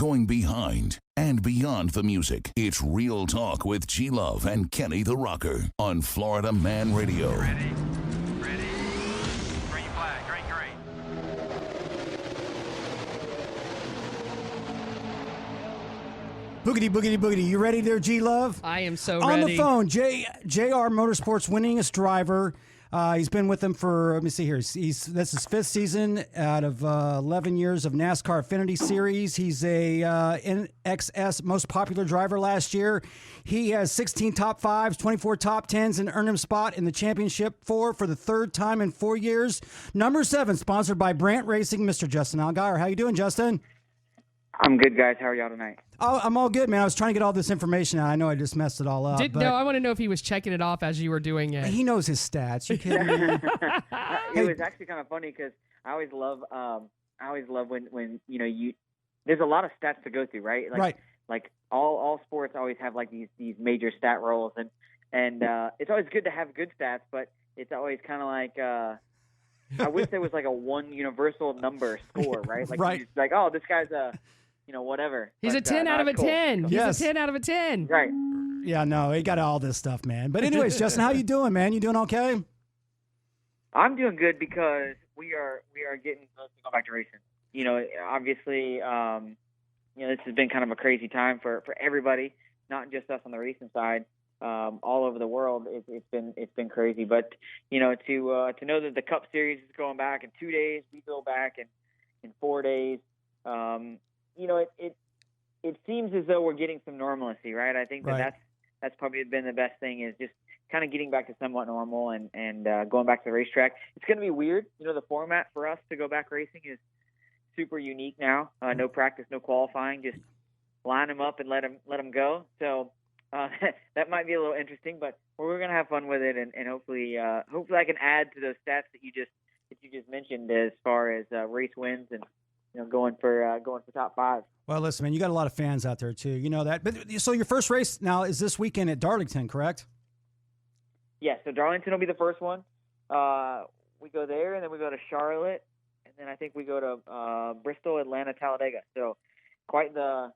going behind and beyond the music. It's Real Talk with G-Love and Kenny the Rocker on Florida Man Radio. Ready? Green flag, green. Boogity, boogity, boogity. You ready there, G-Love? I am so On ready. the phone, JR Motorsports winningest driver. He's been with them for, let me see here. This is his 5th season out of 11 years of NASCAR Xfinity Series. He's a NXS most popular driver last year. He has 16 top 5s, 24 top 10s, and earned him a spot in the championship for the 3rd time in 4 years. Number 7, sponsored by Brandt Racing, Mr. Justin Allgaier. How you doing, Justin? I'm good, guys. How are y'all tonight? Oh, I'm all good, man. I was trying to get all this information out. I know I just messed it all up. No, I want to know if he was checking it off as you were doing it. He knows his stats. You kidding me? It was actually kind of funny because I always love when there's a lot of stats to go through, right? Right. Like all sports always have like these major stat rolls, and it's always good to have good stats, but it's always kind of like I wish there was like a one universal number score, right? Like right. You're just like, oh, this guy's whatever. He's but, a 10 out of a cool. 10. He's Yes. a 10 out of a 10. Right. Yeah, no, he got all this stuff, man. But anyways, Justin, how you doing, man? You doing okay? I'm doing good because we are getting close to go back to racing. Obviously, this has been kind of a crazy time for everybody, not just us on the racing side. All over the world, it's been crazy. But to know that the Cup Series is going back in 2 days, we go back in 4 days. It seems as though we're getting some normalcy, right? I think that's probably been the best thing, is just kind of getting back to somewhat normal and going back to the racetrack. It's going to be weird. The format for us to go back racing is super unique now. No practice, no qualifying, just line them up and let them go. So that might be a little interesting, but we're going to have fun with it, and hopefully I can add to those stats that you just mentioned as far as race wins and going for top 5. Well, listen, man, you got a lot of fans out there too. You know that. But so your first race now is this weekend at Darlington, correct? Yeah. So Darlington will be the first one. We go there, and then we go to Charlotte, and then I think we go to Bristol, Atlanta, Talladega. So quite the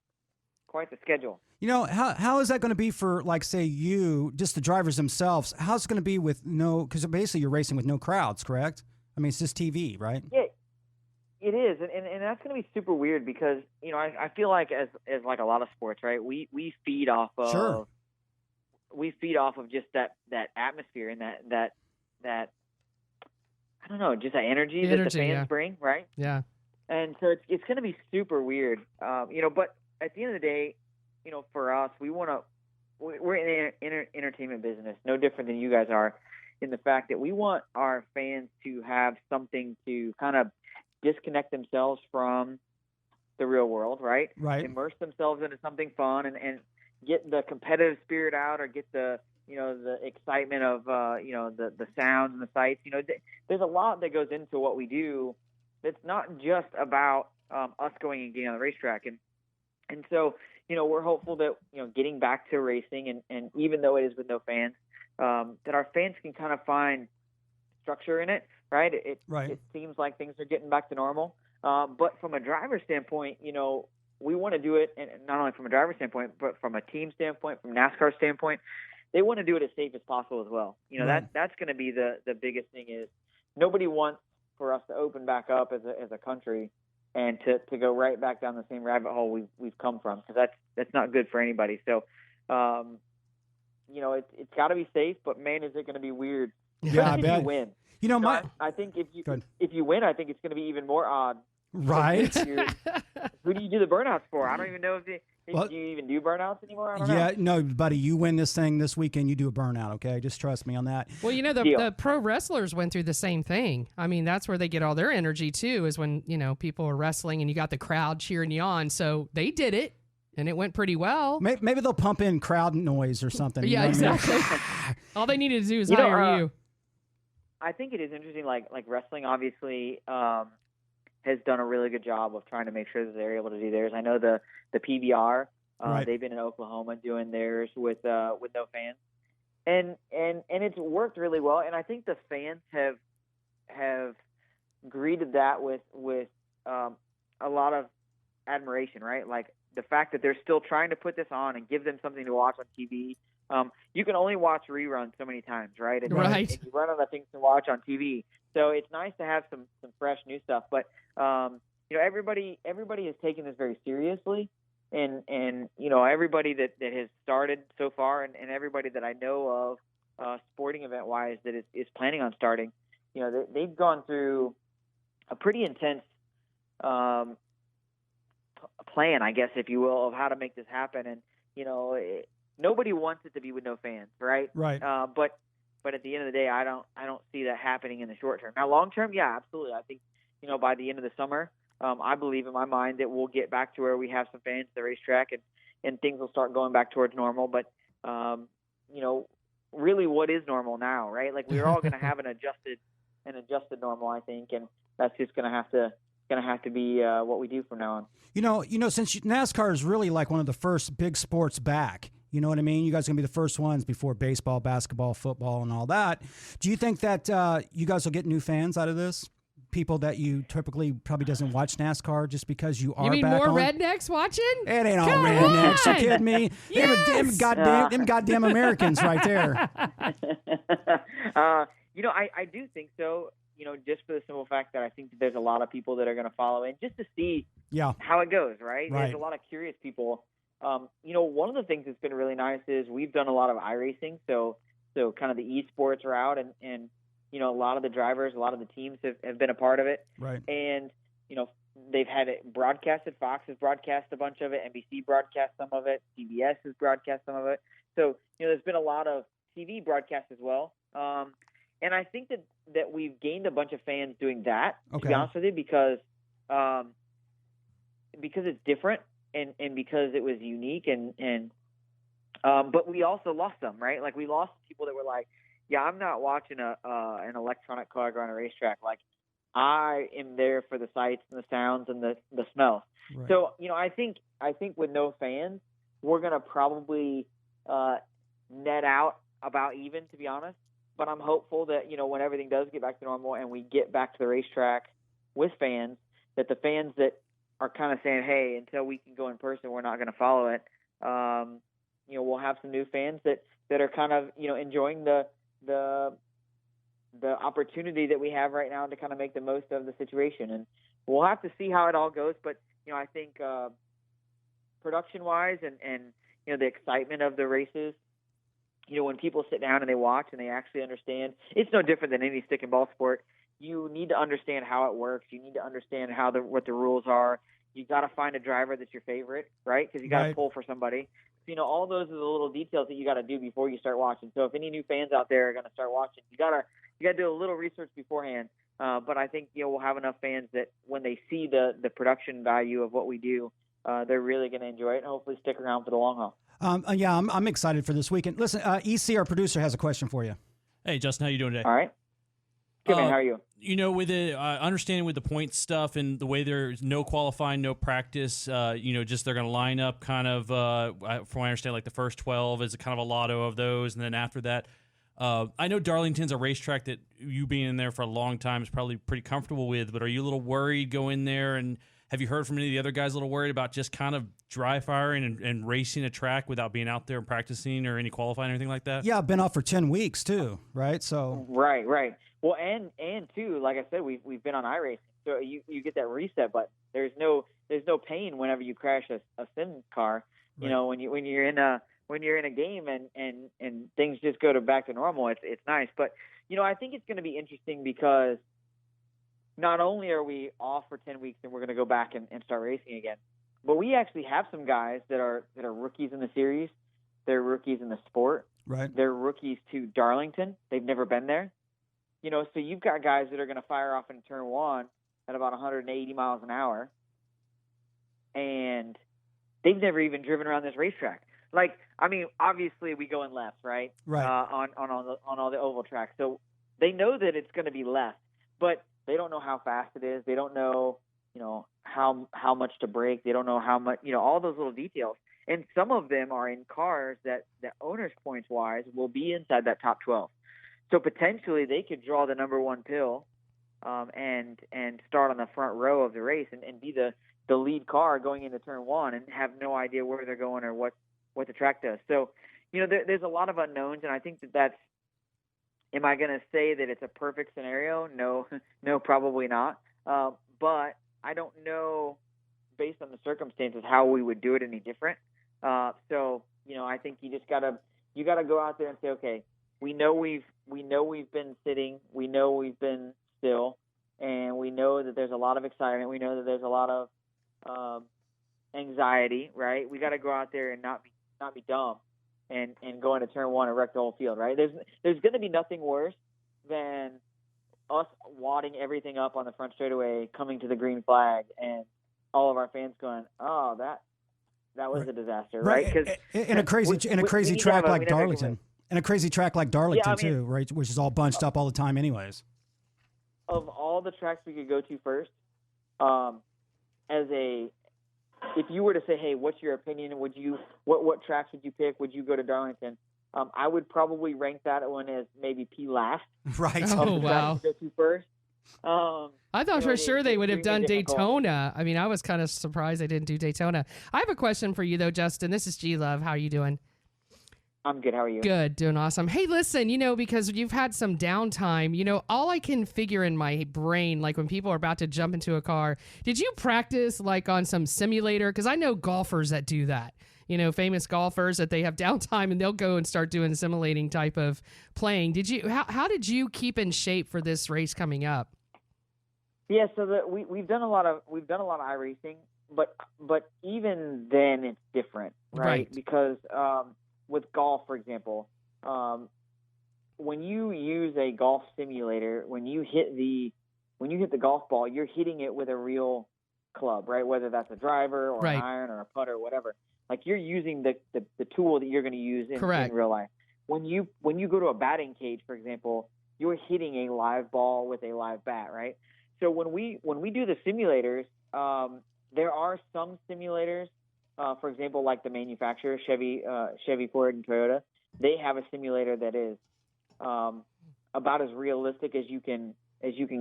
schedule. How is that going to be for, like, say, you, just the drivers themselves? How's it going to be with because basically you're racing with no crowds, correct? I mean, it's just TV, right? Yeah, it is, and that's going to be super weird because I feel like as like a lot of sports, right? We feed off of just that atmosphere and that I don't know, just that energy that the fans bring, right? Yeah. And so it's going to be super weird, But at the end of the day, for us, we're in the entertainment business, no different than you guys are, in the fact that we want our fans to have something to kind of disconnect themselves from the real world, right? Right. Immerse themselves into something fun and get the competitive spirit out, or get the excitement of the sounds and the sights. There's a lot that goes into what we do that's not just about us going and getting on the racetrack, and so we're hopeful that getting back to racing, and even though it is with no fans, that our fans can kind of find structure in it, right? It seems like things are getting back to normal. But from a driver standpoint, we want to do it, and not only from a driver standpoint, but from a team standpoint, from NASCAR standpoint, they want to do it as safe as possible as well. That's going to be the biggest thing, is nobody wants for us to open back up as a country and to go right back down the same rabbit hole we've come from, because that's not good for anybody. So, it's got to be safe, but man, is it going to be weird. Yeah, I bet. You win. I think if you win, I think it's going to be even more odd. Right. Who do you do the burnouts for? I don't even know if you even do burnouts anymore. I don't know. Yeah, no, buddy, you win this thing this weekend, you do a burnout, okay? Just trust me on that. Well, the pro wrestlers went through the same thing. I mean, that's where they get all their energy too, is when, people are wrestling and you got the crowd cheering you on. So they did it, and it went pretty well. Maybe they'll pump in crowd noise or something. Yeah, exactly. All they needed to do is hire you. I think it is interesting, like wrestling obviously has done a really good job of trying to make sure that they're able to do theirs. I know the PBR, they've been in Oklahoma doing theirs with no fans, and it's worked really well. And I think the fans have greeted that with a lot of admiration, right? Like the fact that they're still trying to put this on and give them something to watch on TV. You can only watch reruns so many times, right? And Right. and you run out of things to watch on TV. So it's nice to have some fresh new stuff. But everybody has taken this very seriously, and everybody that has started so far, and everybody that I know of, sporting event wise, that is planning on starting, they've gone through a pretty intense plan, I guess, if you will, of how to make this happen. And nobody wants it to be with no fans, right? Right. But at the end of the day, I don't see that happening in the short term. Now, long term, yeah, absolutely. I think by the end of the summer, I believe in my mind that we'll get back to where we have some fans at the racetrack, and things will start going back towards normal. But really, what is normal now, right? Like we're all going to have an adjusted normal, I think, and that's just going to have to be what we do from now on. Since NASCAR is really like one of the first big sports back, you know what I mean? You guys are going to be the first ones before baseball, basketball, football, and all that. Do you think that you guys will get new fans out of this? People that you typically probably doesn't watch NASCAR just because you are You mean back more on? rednecks watching? It ain't all Come rednecks. on! You kidding me? Yes! Them goddamn Americans right there. I do think so. Just for the simple fact that I think that there's a lot of people that are going to follow in just to see how it goes, right? Right. There's a lot of curious people. One of the things that's been really nice is we've done a lot of iRacing, so kind of the esports route, and a lot of the drivers, a lot of the teams have been a part of it. Right. And, they've had it broadcasted. Fox has broadcast a bunch of it. NBC broadcast some of it. CBS has broadcast some of it. So, there's been a lot of TV broadcasts as well. And I think that we've gained a bunch of fans doing that, to be honest with you, because it's different and because it was unique and but we also lost some, right? Like we lost people that were like, yeah, I'm not watching an electronic car go on a racetrack. Like I am there for the sights and the sounds and the smells. Right. So, I think with no fans, we're going to probably net out about even, to be honest. But I'm hopeful that, when everything does get back to normal and we get back to the racetrack with fans, that the fans that are kind of saying, hey, until we can go in person, we're not going to follow it. We'll have some new fans that are kind of, enjoying the opportunity that we have right now to kind of make the most of the situation. And we'll have to see how it all goes. But, I think production-wise and the excitement of the races, when people sit down and they watch and they actually understand, it's no different than any stick and ball sport. You need to understand how it works. You need to understand what the rules are. You got to find a driver that's your favorite, right? Because you got to pull for somebody. So, all those are the little details that you got to do before you start watching. So if any new fans out there are going to start watching, you got to do a little research beforehand. But I think we'll have enough fans that when they see the production value of what we do, they're really going to enjoy it and hopefully stick around for the long haul. I'm excited for this weekend. Listen, EC, our producer, has a question for you. Hey, Justin, how you doing today? All right. Good, man. How are you? With the understanding with the points stuff and the way there's no qualifying, no practice, just they're going to line up kind of, from what I understand, like the first 12 is a kind of a lotto of those. And then after that, I know Darlington's a racetrack that you being in there for a long time is probably pretty comfortable with, but are you a little worried going there? And have you heard from any of the other guys a little worried about just kind of dry firing and racing a track without being out there and practicing or any qualifying or anything like that? Yeah, I've been off for 10 weeks too, right? So Right. Well, and too, like I said, we've been on iRacing, so you get that reset button. There's no pain whenever you crash a sim car. You know, when you're in a game and things just go back to normal, it's nice. But I think it's going to be interesting because not only are we off for 10 weeks and we're going to go back and start racing again, but we actually have some guys that are rookies in the series. They're rookies in the sport. Right. They're rookies to Darlington. They've never been there. So you've got guys that are going to fire off in turn one at about 180 miles an hour, and they've never even driven around this racetrack. Like, I mean, obviously we go in left, right? Right. On all the oval tracks, so they know that it's going to be left, but they don't know how fast it is. They don't know, how much to brake. They don't know how much, all those little details. And some of them are in cars that owners points wise will be inside that top 12. So potentially they could draw the number one pill, and start on the front row of the race and be the the lead car going into turn one and have no idea where they're going or what the track does. So, there's a lot of unknowns, and I think that's. Am I going to say that it's a perfect scenario? No, no, probably not. But I don't know, based on the circumstances, how we would do it any different. So, I think you gotta go out there and say, okay, we know we've been sitting, we know we've been still, and we know that there's a lot of excitement. We know that there's a lot of anxiety, right? We got to go out there and not be dumb and go into turn one and wreck the whole field, right? There's going to be nothing worse than us wadding everything up on the front straightaway, coming to the green flag, and all of our fans going, "Oh, that was a disaster," right? Because in a crazy track like Darlington, too, right, which is all bunched up all the time, anyways. Of all the tracks we could go to first, if you were to say, hey, what's your opinion? What tracks would you pick? Would you go to Darlington? I would probably rank that one as maybe P last. Right. Oh, wow. To go to first. I thought for sure they would have done Daytona. I mean, I was kind of surprised they didn't do Daytona. I have a question for you, though, Justin. This is G-Love. How are you doing? I'm good. How are you? Good. Doing awesome. Hey, listen, because you've had some downtime, all I can figure in my brain, like when people are about to jump into a car, did you practice like on some simulator? Because I know golfers that do that. Famous golfers that they have downtime and they'll go and start doing simulating type of playing. How did you keep in shape for this race coming up? Yeah, so we've done a lot of iRacing, but even then it's different, right? Because with golf, for example, when you use a golf simulator, when you hit the golf ball, you're hitting it with a real club, right? Whether that's a driver or an iron or a putter or whatever. Like you're using the tool that you're going to use in real life. When you go to a batting cage, for example, you're hitting a live ball with a live bat, right? So when we do the simulators, there are some simulators, for example, like the manufacturer, Chevy, Ford, and Toyota. They have a simulator that is about as realistic as you can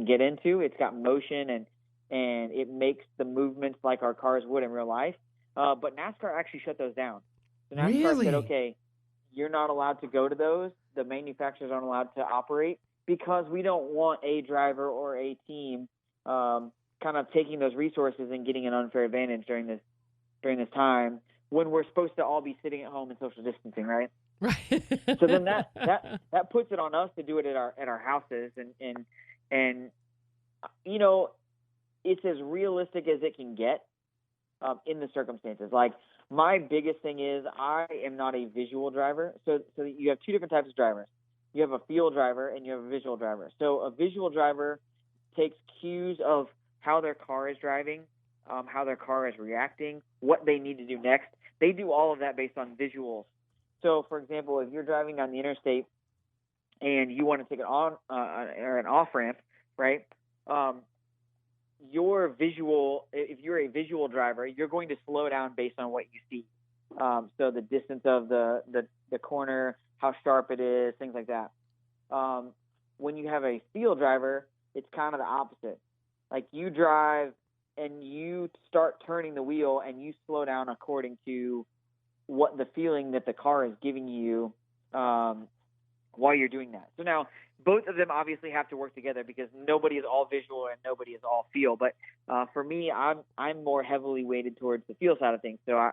get into. It's got motion and it makes the movements like our cars would in real life. But NASCAR actually shut those down. So NASCAR said, okay, you're not allowed to go to those. The manufacturers aren't allowed to operate because we don't want a driver or a team kind of taking those resources and getting an unfair advantage during this time when we're supposed to all be sitting at home and social distancing, right? Right. So then that puts it on us to do it at our houses and it's as realistic as it can get in the circumstances. Like my biggest thing is I am not a visual driver. So you have two different types of drivers. You have a field driver and you have a visual driver. So a visual driver takes cues of how their car is driving, how their car is reacting, what they need to do next. They do all of that based on visuals. So, for example, if you're driving on the interstate and you want to take an on or an off ramp, right? Your visual, if you're a visual driver, you're going to slow down based on what you see. So the distance of the corner, how sharp it is, things like that. When you have a field driver, it's kind of the opposite. Like you drive and you start turning the wheel and you slow down according to what the feeling that the car is giving you while you're doing that. So now both of them obviously have to work together because nobody is all visual and nobody is all feel. But for me, I'm more heavily weighted towards the feel side of things. So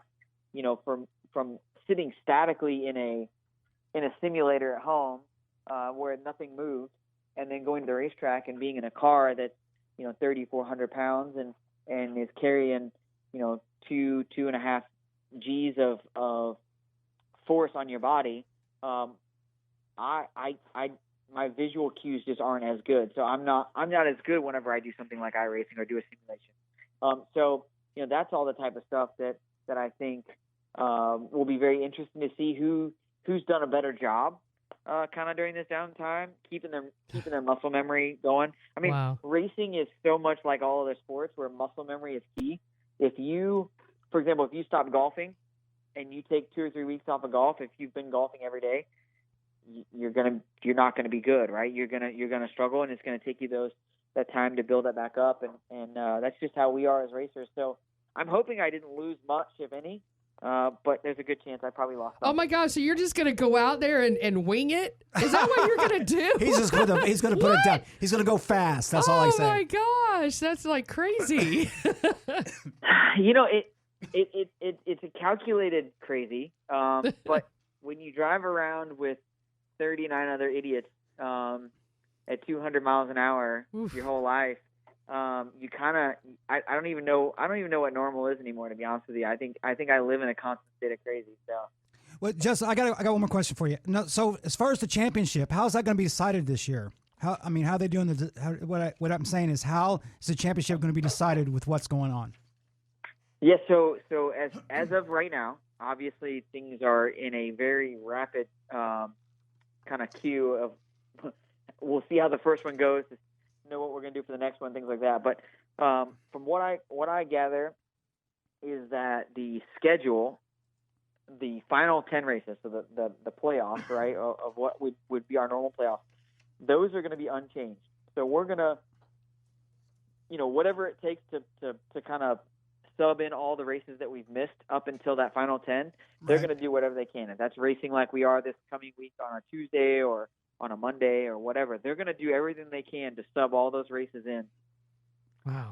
from sitting statically in a simulator at home where nothing moves, and then going to the racetrack and being in a car that's 3,400 pounds and is carrying 2.5 G's of force on your body, my visual cues just aren't as good. So I'm not as good whenever I do something like iRacing or do a simulation. So that's all the type of stuff that I think will be very interesting to see who's done a better job kind of during this downtime, keeping their muscle memory going. I mean, Racing is so much like all other sports where muscle memory is key. For example, if you stop golfing and you take 2 or 3 weeks off of golf, if you've been golfing every day, you're not gonna be good, right? You're gonna struggle, and it's gonna take you that time to build that back up, and that's just how we are as racers. So I'm hoping I didn't lose much, if any. But there's a good chance I probably lost some. Oh my gosh! So you're just gonna go out there and wing it? Is that what you're gonna do? He's gonna put it down. He's gonna go fast. That's all I say. Oh my gosh, that's like crazy. It's a calculated crazy. But when you drive around with 39 other idiots at 200 miles an hour your whole life, you kind of I don't even know what normal is anymore, to be honest with you. I think I live in a constant state of crazy. So, well, Justin, I got one more question for you. No, so as far as the championship, how is that going to be decided this year? How are they doing what I'm saying is, how is the championship going to be decided with what's going on? Yeah, so as of right now, obviously things are in a very rapid kind of queue of. We'll see how the first one goes to know what we're going to do for the next one, things like that. But from what I gather is that the schedule, the final 10 races, so the playoffs, right, of what would be our normal playoffs, those are going to be unchanged. So we're going to, whatever it takes to kind of sub in all the races that we've missed up until that final 10, they're going to do whatever they can. If that's racing like we are this coming week on a Tuesday or on a Monday or whatever, they're going to do everything they can to sub all those races in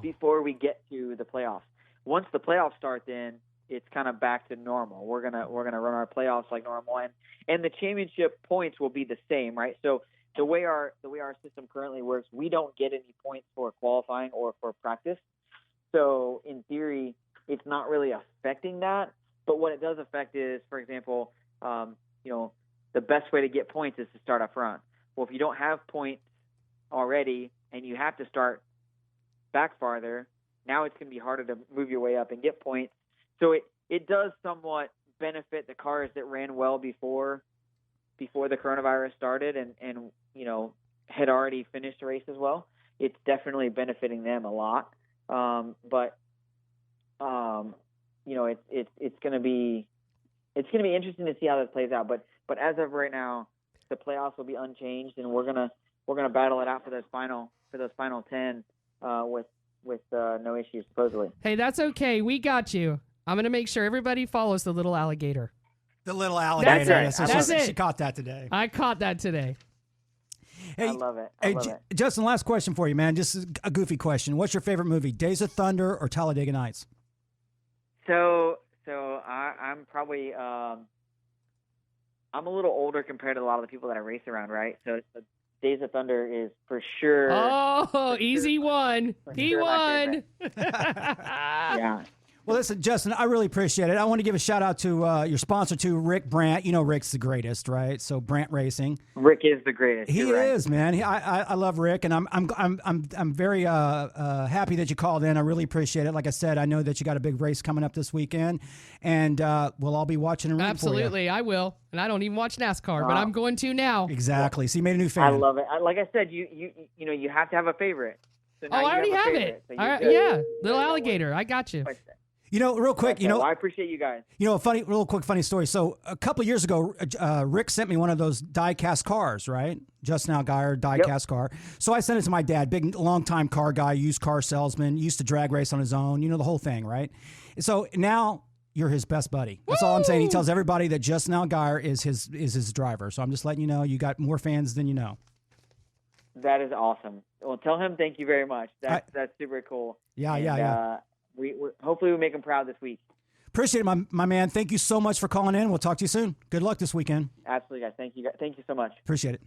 before we get to the playoffs. Once the playoffs start, then it's kind of back to normal. We're gonna run our playoffs like normal, and the championship points will be the same, right? So the way our system currently works, we don't get any points for qualifying or for practice. So in theory, it's not really affecting that. But what it does affect is, for example, the best way to get points is to start up front. Well, if you don't have points already and you have to start back farther, now it's going to be harder to move your way up and get points. So it does somewhat benefit the cars that ran well before the coronavirus started and had already finished the race as well. It's definitely benefiting them a lot. But it's going to be interesting to see how this plays out. But as of right now, the playoffs will be unchanged, and we're gonna battle it out for those final 10 with no issues supposedly. Hey, that's okay. We got you. I'm gonna make sure everybody follows the little alligator. The little alligator. That's it. She caught that today. I caught that today. Hey, I love it. Justin, last question for you, man. Just a goofy question. What's your favorite movie, Days of Thunder or Talladega Nights? So I'm probably I'm a little older compared to a lot of the people that I race around, right? So Days of Thunder is for sure. Oh, easy one. He won. Yeah. Well, listen, Justin, I really appreciate it. I want to give a shout out to your sponsor, too, Rick Brandt. You know Rick's the greatest, right? So Brandt Racing. Rick is the greatest. He You're is, man. I love Rick, and I'm very happy that you called in. I really appreciate it. Like I said, I know that you got a big race coming up this weekend, and we'll all be watching and rooting for you. Absolutely, I will. And I don't even watch NASCAR, but I'm going to now. Exactly. So you made a new fan. I love it. Like I said, you have to have a favorite. So I already have it. So yeah, little alligator. I got you. Real quick, well, I appreciate you guys. Real quick funny story. So a couple of years ago, Rick sent me one of those die-cast cars, right? Justin Allgaier die-cast car. So I sent it to my dad, big, long-time car guy, used car salesman, used to drag race on his own, the whole thing, right? So now you're his best buddy. That's all I'm saying. He tells everybody that Justin Allgaier is his driver. So I'm just letting you know, you got more fans than you know. That is awesome. Well, tell him thank you very much. That's super cool. Yeah. We hopefully we make him proud this week. Appreciate it, my man. Thank you so much for calling in. We'll talk to you soon. Good luck this weekend. Absolutely, guys. Thank you so much. Appreciate it.